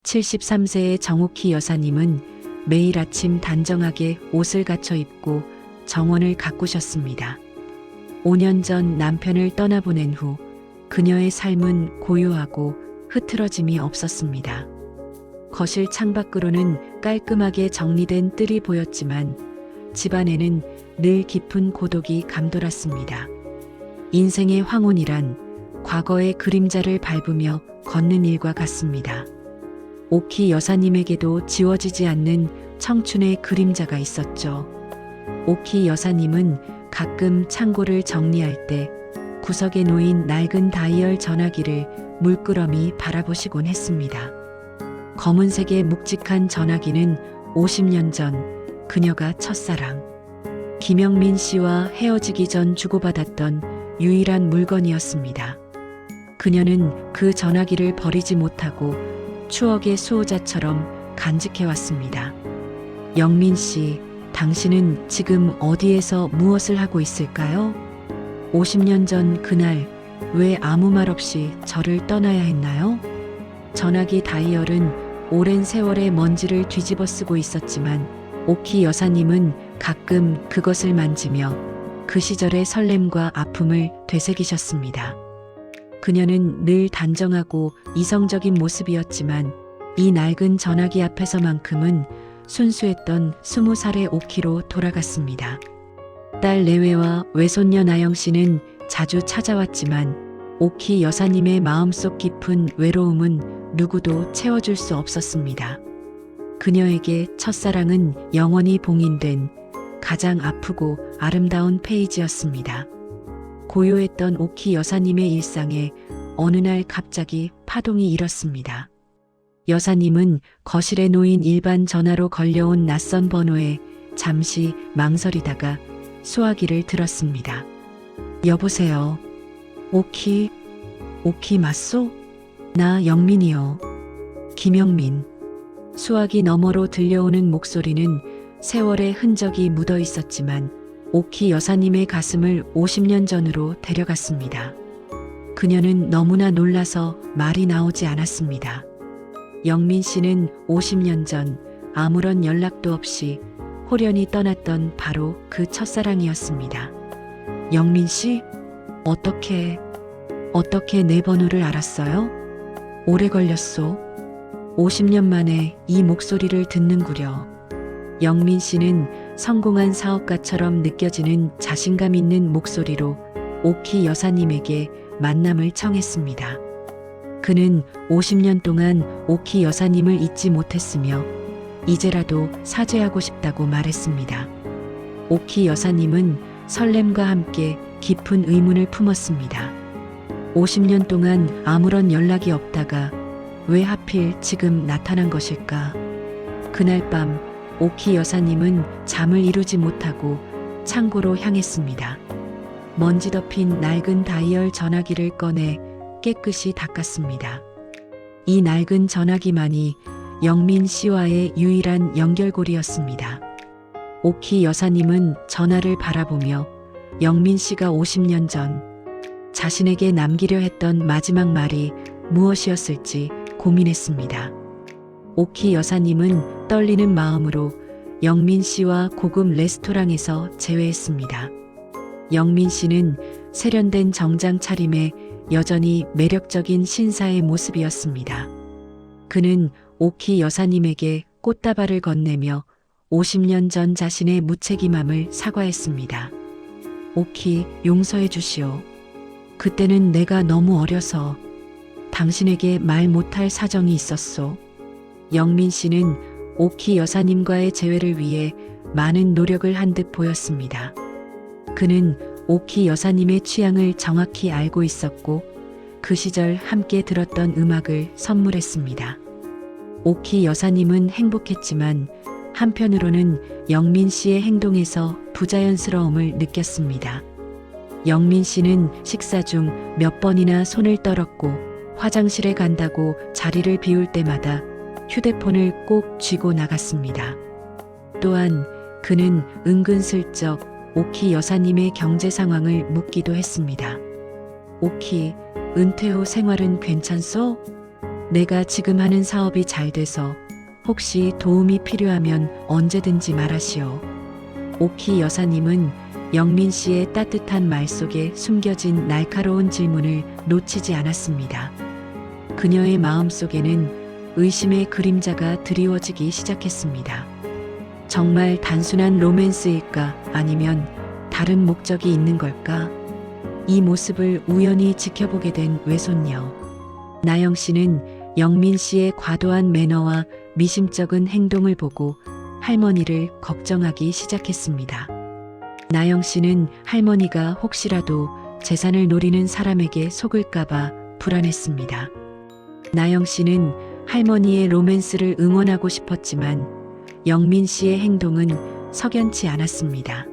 73세의 정옥희 여사님은 매일 아침 단정하게 옷을 갖춰 입고 정원을 가꾸셨습니다. 5년 전 남편을 떠나보낸 후 그녀의 삶은 고요하고 흐트러짐이 없었습니다. 거실 창밖으로는 깔끔하게 정리된 뜰이 보였지만 집안에는 늘 깊은 고독이 감돌았습니다. 인생의 황혼이란 과거의 그림자를 밟으며 걷는 일과 같습니다. 옥희 여사님에게도 지워지지 않는 청춘의 그림자가 있었죠. 옥희 여사님은 가끔 창고를 정리할 때 구석에 놓인 낡은 다이얼 전화기를 물끄러미 바라보시곤 했습니다. 검은색의 묵직한 전화기는 50년 전 그녀가 첫사랑 김영민 씨와 헤어지기 전 주고받았던 유일한 물건이었습니다. 그녀는 그 전화기를 버리지 못하고 추억의 수호자처럼 간직해왔습니다. 영민 씨, 당신은 지금 어디에서 무엇을 하고 있을까요? 50년 전 그날 왜 아무 말 없이 저를 떠나야 했나요? 전화기 다이얼은 오랜 세월의 먼지를 뒤집어 쓰고 있었지만 옥희 여사님은 가끔 그것을 만지며 그 시절의 설렘과 아픔을 되새기셨습니다. 그녀는 늘 단정하고 이성적인 모습이었지만 이 낡은 전화기 앞에서만큼은 순수했던 20살의 옥희로 돌아갔습니다. 딸 내외와 외손녀 나영 씨는 자주 찾아왔지만 옥희 여사님의 마음속 깊은 외로움은 누구도 채워줄 수 없었습니다. 그녀에게 첫사랑은 영원히 봉인된 가장 아프고 아름다운 페이지였습니다. 고요했던 옥희 여사님의 일상에 어느 날 갑자기 파동이 일었습니다. 여사님은 거실에 놓인 일반 전화로 걸려온 낯선 번호에 잠시 망설이다가 수화기를 들었습니다. 여보세요. 옥희 맞소? 나 영민이요. 김영민. 수화기 너머로 들려오는 목소리는 세월의 흔적이 묻어 있었지만 옥희 여사님의 가슴을 50년 전으로 데려갔습니다. 그녀는 너무나 놀라서 말이 나오지 않았습니다. 영민 씨는 50년 전 아무런 연락도 없이 홀연히 떠났던 바로 그 첫사랑이었습니다. 영민 씨? 어떻게 내 번호를 알았어요? 오래 걸렸소. 50년 만에 이 목소리를 듣는구려. 영민 씨는 성공한 사업가처럼 느껴지는 자신감 있는 목소리로 옥희 여사님에게 만남을 청했습니다. 그는 50년 동안 옥희 여사님을 잊지 못했으며 이제라도 사죄하고 싶다고 말했습니다. 옥희 여사님은 설렘과 함께 깊은 의문을 품었습니다. 50년 동안 아무런 연락이 없다가 왜 하필 지금 나타난 것일까? 그날 밤 옥희 여사님은 잠을 이루지 못하고 창고로 향했습니다. 먼지 덮인 낡은 다이얼 전화기를 꺼내 깨끗이 닦았습니다. 이 낡은 전화기만이 영민 씨와의 유일한 연결고리였습니다. 옥희 여사님은 전화를 바라보며 영민 씨가 50년 전 자신에게 남기려 했던 마지막 말이 무엇이었을지 고민했습니다. 옥희 여사님은 떨리는 마음으로 영민 씨와 고급 레스토랑에서 재회했습니다. 영민 씨는 세련된 정장 차림에 여전히 매력적인 신사의 모습이었습니다. 그는 옥희 여사님에게 꽃다발을 건네며 50년 전 자신의 무책임함을 사과했습니다. 옥희, 용서해 주시오. 그때는 내가 너무 어려서 당신에게 말 못할 사정이 있었소. 영민 씨는 옥희 여사님과의 재회를 위해 많은 노력을 한 듯 보였습니다. 그는 옥희 여사님의 취향을 정확히 알고 있었고 그 시절 함께 들었던 음악을 선물했습니다. 옥희 여사님은 행복했지만 한편으로는 영민 씨의 행동에서 부자연스러움을 느꼈습니다. 영민 씨는 식사 중 몇 번이나 손을 떨었고 화장실에 간다고 자리를 비울 때마다 휴대폰을 꼭 쥐고 나갔습니다. 또한 그는 은근슬쩍 옥희 여사님의 경제 상황을 묻기도 했습니다. 옥희, 은퇴 후 생활은 괜찮소? 내가 지금 하는 사업이 잘 돼서 혹시 도움이 필요하면 언제든지 말하시오. 오키 여사님은 영민 씨의 따뜻한 말 속에 숨겨진 날카로운 질문을 놓치지 않았습니다. 그녀의 마음 속에는 의심의 그림자가 드리워지기 시작했습니다. 정말 단순한 로맨스일까? 아니면 다른 목적이 있는 걸까? 이 모습을 우연히 지켜보게 된 외손녀. 나영 씨는 영민 씨의 과도한 매너와 미심쩍은 행동을 보고 할머니를 걱정하기 시작했습니다. 나영 씨는 할머니가 혹시라도 재산을 노리는 사람에게 속을까봐 불안했습니다. 나영 씨는 할머니의 로맨스를 응원하고 싶었지만 영민 씨의 행동은 석연치 않았습니다.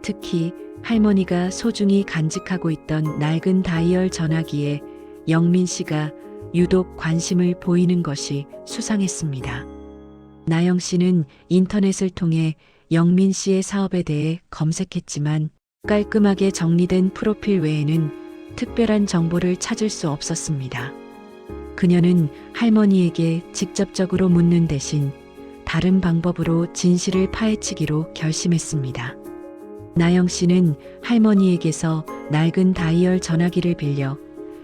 특히 할머니가 소중히 간직하고 있던 낡은 다이얼 전화기에 영민 씨가 유독 관심을 보이는 것이 수상했습니다. 나영 씨는 인터넷을 통해 영민 씨의 사업에 대해 검색했지만 깔끔하게 정리된 프로필 외에는 특별한 정보를 찾을 수 없었습니다. 그녀는 할머니에게 직접적으로 묻는 대신 다른 방법으로 진실을 파헤치기로 결심했습니다. 나영 씨는 할머니에게서 낡은 다이얼 전화기를 빌려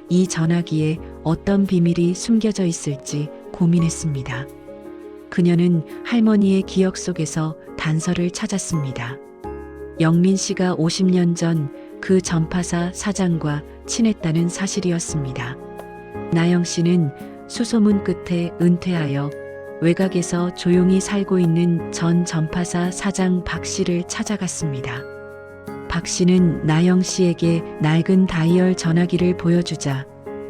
이 전화기에 어떤 비밀이 숨겨져 있을지 고민했습니다. 그녀는 할머니의 기억 속에서 단서를 찾았습니다. 영민 씨가 50년 전 그 전파사 사장과 친했다는 사실이었습니다. 나영 씨는 수소문 끝에 은퇴하여 외곽에서 조용히 살고 있는 전 전파사 사장 박 씨를 찾아갔습니다. 박 씨는 나영 씨에게 낡은 다이얼 전화기를 보여주자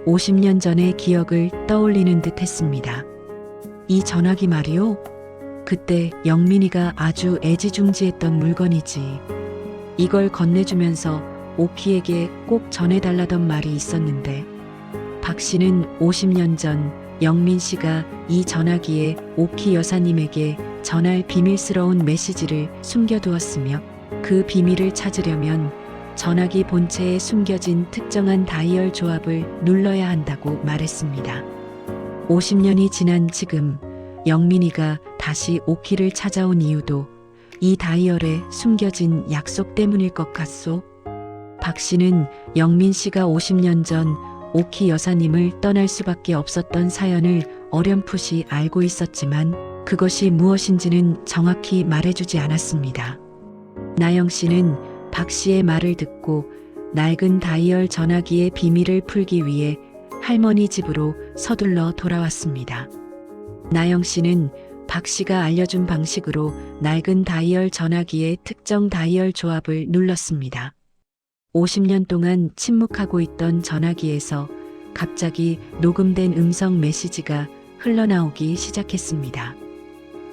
50년 전의 기억을 떠올리는 듯 했습니다. 이 전화기 말이요? 그때 영민이가 아주 애지중지했던 물건이지. 이걸 건네주면서 오키에게 꼭 전해달라던 말이 있었는데 박 씨는 50년 전 영민 씨가 이 전화기에 오키 여사님에게 전할 비밀스러운 메시지를 숨겨두었으며 그 비밀을 찾으려면 전화기 본체에 숨겨진 특정한 다이얼 조합을 눌러야 한다고 말했습니다. 50년이 지난 지금 영민이가 다시 오키를 찾아온 이유도 이 다이얼에 숨겨진 약속 때문일 것 같소. 박 씨는 영민 씨가 50년 전 오키 여사님을 떠날 수밖에 없었던 사연을 어렴풋이 알고 있었지만 그것이 무엇인지는 정확히 말해주지 않았습니다. 나영 씨는 박 씨의 말을 듣고 낡은 다이얼 전화기의 비밀을 풀기 위해 할머니 집으로 서둘러 돌아왔습니다. 나영 씨는 박 씨가 알려준 방식으로 낡은 다이얼 전화기의 특정 다이얼 조합을 눌렀습니다. 50년 동안 침묵하고 있던 전화기에서 갑자기 녹음된 음성 메시지가 흘러나오기 시작했습니다.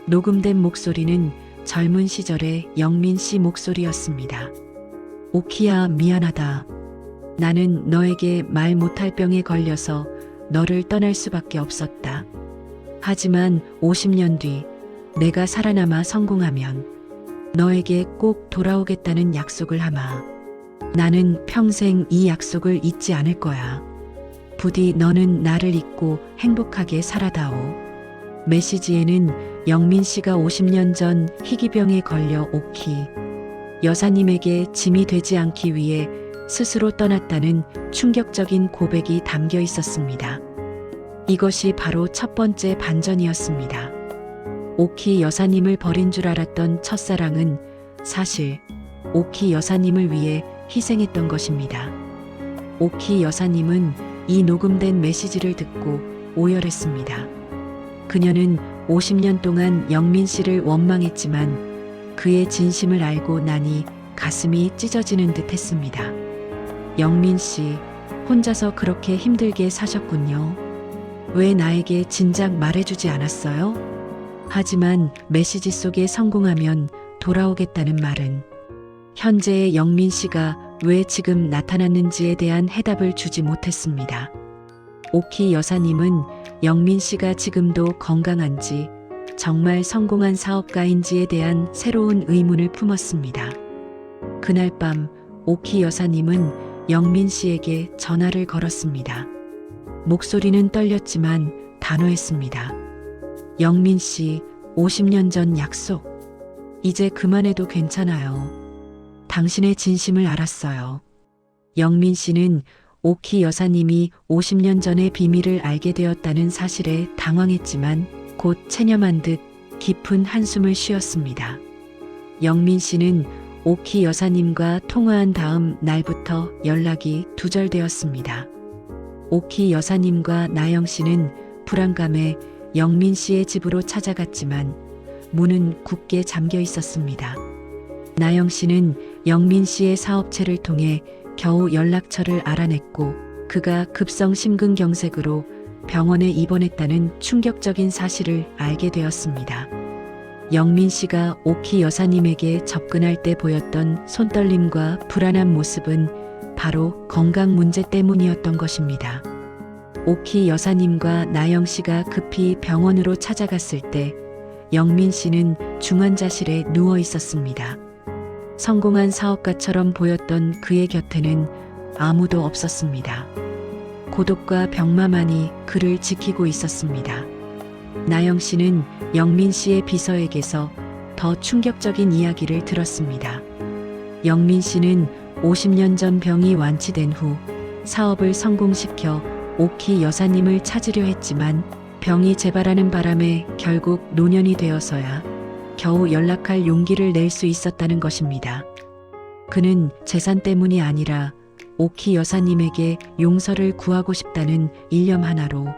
녹음된 목소리는 젊은 시절의 영민 씨 목소리였습니다. 오키야, 미안하다. 나는 너에게 말 못할 병에 걸려서 너를 떠날 수밖에 없었다. 하지만 50년 뒤 내가 살아남아 성공하면 너에게 꼭 돌아오겠다는 약속을 하마. 나는 평생 이 약속을 잊지 않을 거야. 부디 너는 나를 잊고 행복하게 살아다오. 메시지에는 영민 씨가 50년 전 희귀병에 걸려 오키 여사님에게 짐이 되지 않기 위해 스스로 떠났다는 충격적인 고백이 담겨 있었습니다. 이것이 바로 첫 번째 반전이었습니다. 오키 여사님을 버린 줄 알았던 첫사랑은 사실 오키 여사님을 위해 희생했던 것입니다. 오키 여사님은 이 녹음된 메시지를 듣고 오열했습니다. 그녀는 50년 동안 영민 씨를 원망했지만 그의 진심을 알고 나니 가슴이 찢어지는 듯 했습니다. 영민 씨, 혼자서 그렇게 힘들게 사셨군요. 왜 나에게 진작 말해주지 않았어요? 하지만 메시지 속에 성공하면 돌아오겠다는 말은 현재의 영민 씨가 왜 지금 나타났는지에 대한 해답을 주지 못했습니다. 오키 여사님은 영민 씨가 지금도 건강한지 정말 성공한 사업가인지에 대한 새로운 의문을 품었습니다. 그날 밤 오키 여사님은 영민 씨에게 전화를 걸었습니다. 목소리는 떨렸지만 단호했습니다. 영민 씨, 50년 전 약속. 이제 그만해도 괜찮아요. 당신의 진심을 알았어요. 영민 씨는 오키 여사님이 50년 전의 비밀을 알게 되었다는 사실에 당황했지만 곧 체념한 듯 깊은 한숨을 쉬었습니다. 영민 씨는 오키 여사님과 통화한 다음 날부터 연락이 두절되었습니다. 오키 여사님과 나영 씨는 불안감에 영민 씨의 집으로 찾아갔지만 문은 굳게 잠겨 있었습니다. 나영 씨는 영민 씨의 사업체를 통해 겨우 연락처를 알아냈고 그가 급성 심근경색으로 병원에 입원했다는 충격적인 사실을 알게 되었습니다. 영민 씨가 오키 여사님에게 접근할 때 보였던 손떨림과 불안한 모습은 바로 건강 문제 때문이었던 것입니다. 오키 여사님과 나영 씨가 급히 병원으로 찾아갔을 때 영민 씨는 중환자실에 누워 있었습니다. 성공한 사업가처럼 보였던 그의 곁에는 아무도 없었습니다. 고독과 병마만이 그를 지키고 있었습니다. 나영 씨는 영민 씨의 비서에게서 더 충격적인 이야기를 들었습니다. 영민 씨는 50년 전 병이 완치된 후 사업을 성공시켜 오키 여사님을 찾으려 했지만 병이 재발하는 바람에 결국 노년이 되어서야 겨우 연락할 용기를 낼 수 있었다는 것입니다. 그는 재산 때문이 아니라 오키 여사님에게 용서를 구하고 싶다는 일념 하나로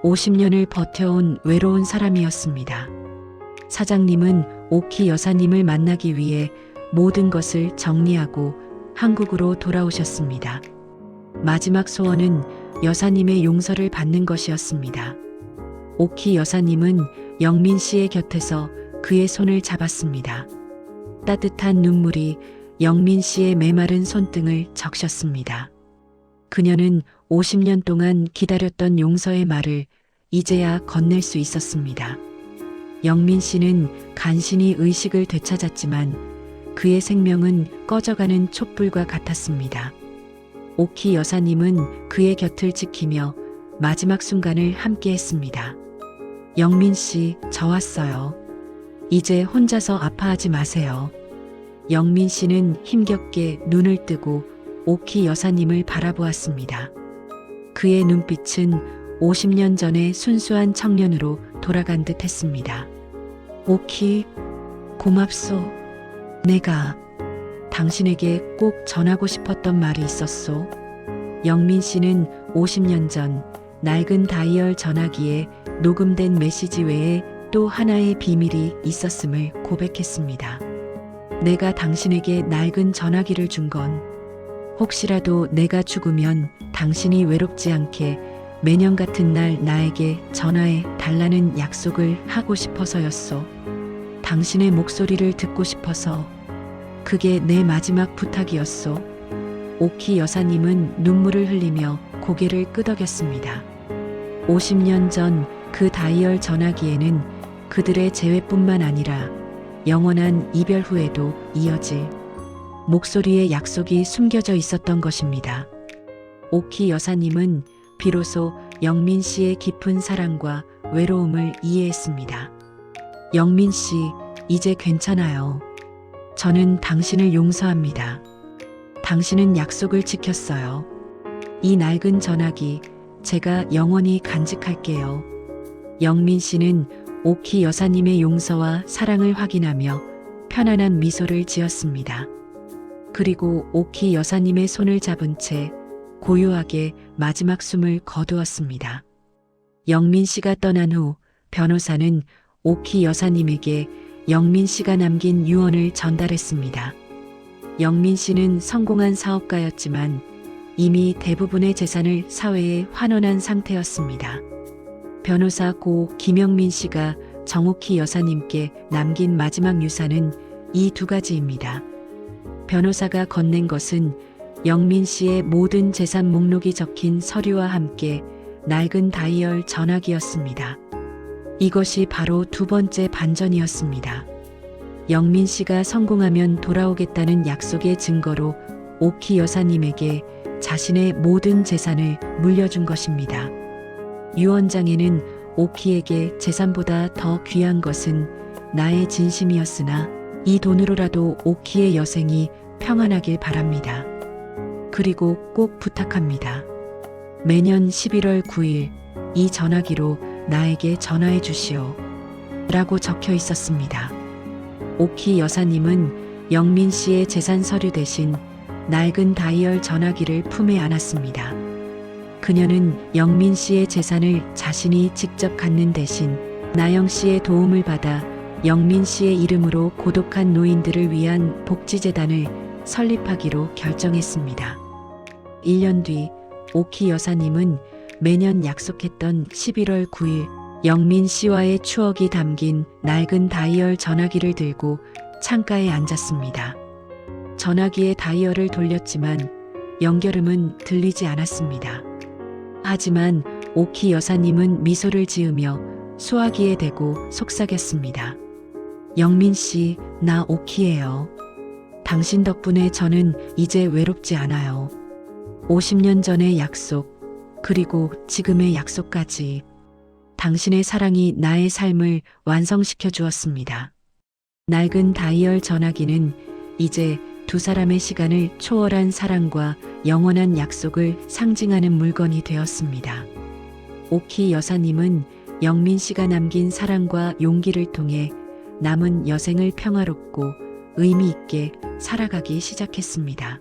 50년을 버텨온 외로운 사람이었습니다. 사장님은 오키 여사님을 만나기 위해 모든 것을 정리하고 한국으로 돌아오셨습니다. 마지막 소원은 여사님의 용서를 받는 것이었습니다. 오키 여사님은 영민 씨의 곁에서 그의 손을 잡았습니다. 따뜻한 눈물이 영민 씨의 메마른 손등을 적셨습니다. 그녀는 50년 동안 기다렸던 용서의 말을 이제야 건넬 수 있었습니다. 영민 씨는 간신히 의식을 되찾았지만 그의 생명은 꺼져가는 촛불과 같았습니다. 오키 여사님은 그의 곁을 지키며 마지막 순간을 함께했습니다. 영민 씨, 저 왔어요. 이제 혼자서 아파하지 마세요. 영민 씨는 힘겹게 눈을 뜨고 오키 여사님을 바라보았습니다. 그의 눈빛은 50년 전의 순수한 청년으로 돌아간 듯 했습니다. 오키, 고맙소. 내가 당신에게 꼭 전하고 싶었던 말이 있었소. 영민 씨는 50년 전 낡은 다이얼 전화기에 녹음된 메시지 외에 또 하나의 비밀이 있었음을 고백했습니다. 내가 당신에게 낡은 전화기를 준 건 혹시라도 내가 죽으면 당신이 외롭지 않게 매년 같은 날 나에게 전화해 달라는 약속을 하고 싶어서였소. 당신의 목소리를 듣고 싶어서. 그게 내 마지막 부탁이었소. 오키 여사님은 눈물을 흘리며 고개를 끄덕였습니다. 50년 전 그 다이얼 전화기에는 그들의 재회뿐만 아니라 영원한 이별 후에도 이어질 목소리의 약속이 숨겨져 있었던 것입니다. 오키 여사님은 비로소 영민 씨의 깊은 사랑과 외로움을 이해했습니다. 영민 씨, 이제 괜찮아요. 저는 당신을 용서합니다. 당신은 약속을 지켰어요. 이 낡은 전화기, 제가 영원히 간직할게요. 영민 씨는 오키 여사님의 용서와 사랑을 확인하며 편안한 미소를 지었습니다. 그리고 오키 여사님의 손을 잡은 채 고요하게 마지막 숨을 거두었습니다. 영민 씨가 떠난 후 변호사는 오키 여사님에게 영민 씨가 남긴 유언을 전달했습니다. 영민 씨는 성공한 사업가였지만 이미 대부분의 재산을 사회에 환원한 상태였습니다. 변호사 고 김영민 씨가 정옥희 여사님께 남긴 마지막 유산은 이 두 가지입니다. 변호사가 건넨 것은 영민 씨의 모든 재산 목록이 적힌 서류와 함께 낡은 다이얼 전화기였습니다. 이것이 바로 두 번째 반전이었습니다. 영민 씨가 성공하면 돌아오겠다는 약속의 증거로 오키 여사님에게 자신의 모든 재산을 물려준 것입니다. 유언장에는 오키에게 재산보다 더 귀한 것은 나의 진심이었으나 이 돈으로라도 오키의 여생이 평안하길 바랍니다. 그리고 꼭 부탁합니다. 매년 11월 9일 이 전화기로 나에게 전화해 주시오. 라고 적혀 있었습니다. 오키 여사님은 영민 씨의 재산 서류 대신 낡은 다이얼 전화기를 품에 안았습니다. 그녀는 영민 씨의 재산을 자신이 직접 갖는 대신 나영 씨의 도움을 받아 영민 씨의 이름으로 고독한 노인들을 위한 복지재단을 설립하기로 결정했습니다. 1년 뒤 오키 여사님은 매년 약속했던 11월 9일 영민 씨와의 추억이 담긴 낡은 다이얼 전화기를 들고 창가에 앉았습니다. 전화기의 다이얼을 돌렸지만 연결음은 들리지 않았습니다. 하지만 오키 여사님은 미소를 지으며 수화기에 대고 속삭였습니다. 영민 씨, 나 오키예요. 당신 덕분에 저는 이제 외롭지 않아요. 50년 전의 약속, 그리고 지금의 약속까지. 당신의 사랑이 나의 삶을 완성시켜 주었습니다. 낡은 다이얼 전화기는 이제 두 사람의 시간을 초월한 사랑과 영원한 약속을 상징하는 물건이 되었습니다. 오키 여사님은 영민 씨가 남긴 사랑과 용기를 통해 남은 여생을 평화롭고 의미 있게 살아가기 시작했습니다.